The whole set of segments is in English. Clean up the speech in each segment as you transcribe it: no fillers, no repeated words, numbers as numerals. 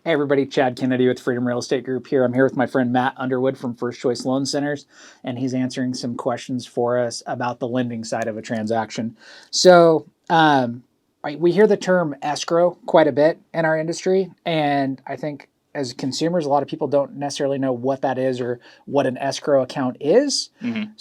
Hey everybody, Chad Kennedy with Freedom Real Estate Group here. I'm here with my friend Matt Underwood from First Choice Loan Centers, and he's answering some questions for us about the lending side of a transaction. Right, we hear the term escrow quite a bit in our industry, and I think as consumers, a lot of people don't necessarily know what that is or what an escrow account is. Can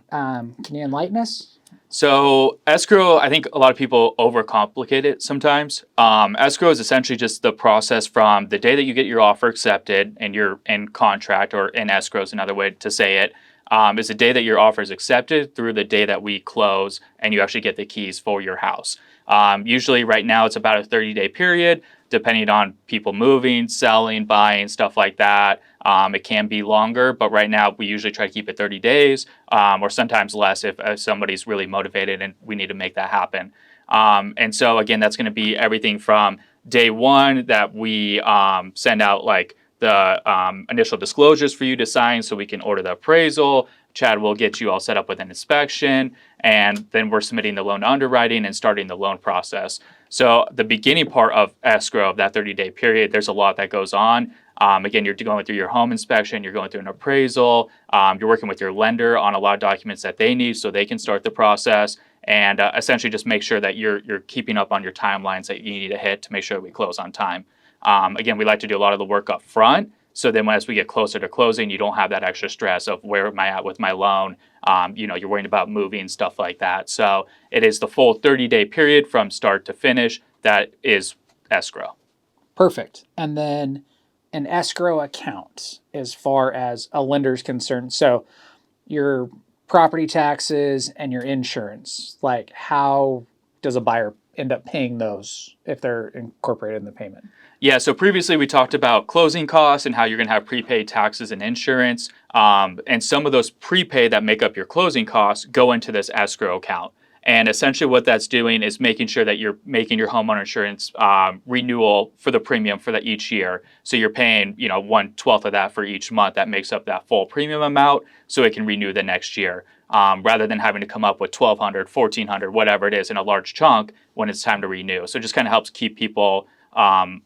you enlighten us? So escrow, I think a lot of people overcomplicate it sometimes. Escrow is essentially just the process from the day that you get your offer accepted and you're in contract, or in escrow is another way to say it, is the day that your offer is accepted through the day that we close and you actually get the keys for your house. Usually right now it's about a 30-day period, depending on people moving, selling, buying, stuff like that. It can be longer, but right now we usually try to keep it 30 days, or sometimes less if somebody's really motivated and we need to make that happen. And so again, that's going to be everything from day one that we send out like the initial disclosures for you to sign so we can order the appraisal. Chad will get you all set up with an inspection, and then we're submitting the loan to underwriting and starting the loan process. So the beginning part of escrow, of that 30-day period, there's a lot that goes on. Again, you're going through your home inspection, you're going through an appraisal, you're working with your lender on a lot of documents that they need so they can start the process, and essentially just make sure that you're keeping up on your timelines that you need to hit to make sure we close on time. Again, we like to do a lot of the work up front, so then as we get closer to closing, you don't have that extra stress of where am I at with my loan. You're worrying about moving, stuff like that. So it is the full 30-day period from start to finish that is escrow. Perfect. And then an escrow account as far as a lender's concerned. So your property taxes and your insurance, like how does a buyer end up paying those if they're incorporated in the payment? Yeah, so previously we talked about closing costs and how you're going to have prepaid taxes and insurance. And some of those prepaid that make up your closing costs go into this escrow account. And essentially what that's doing is making sure that you're making your homeowner insurance renewal for the premium for that each year. So you're paying, 1/12 of that for each month. That makes up that full premium amount so it can renew the next year. Rather than having to come up with 1,200, 1,400, whatever it is in a large chunk when it's time to renew. So it just kind of helps keep people on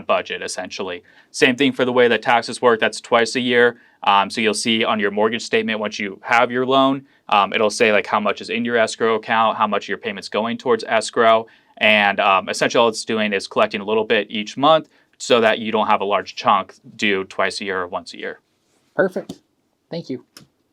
budget, essentially. Same thing for the way that taxes work. That's twice a year. So you'll see on your mortgage statement once you have your loan, it'll say like how much is in your escrow account, how much of your payment's going towards escrow, and essentially all it's doing is collecting a little bit each month so that you don't have a large chunk due twice a year or once a year. Perfect. Thank you.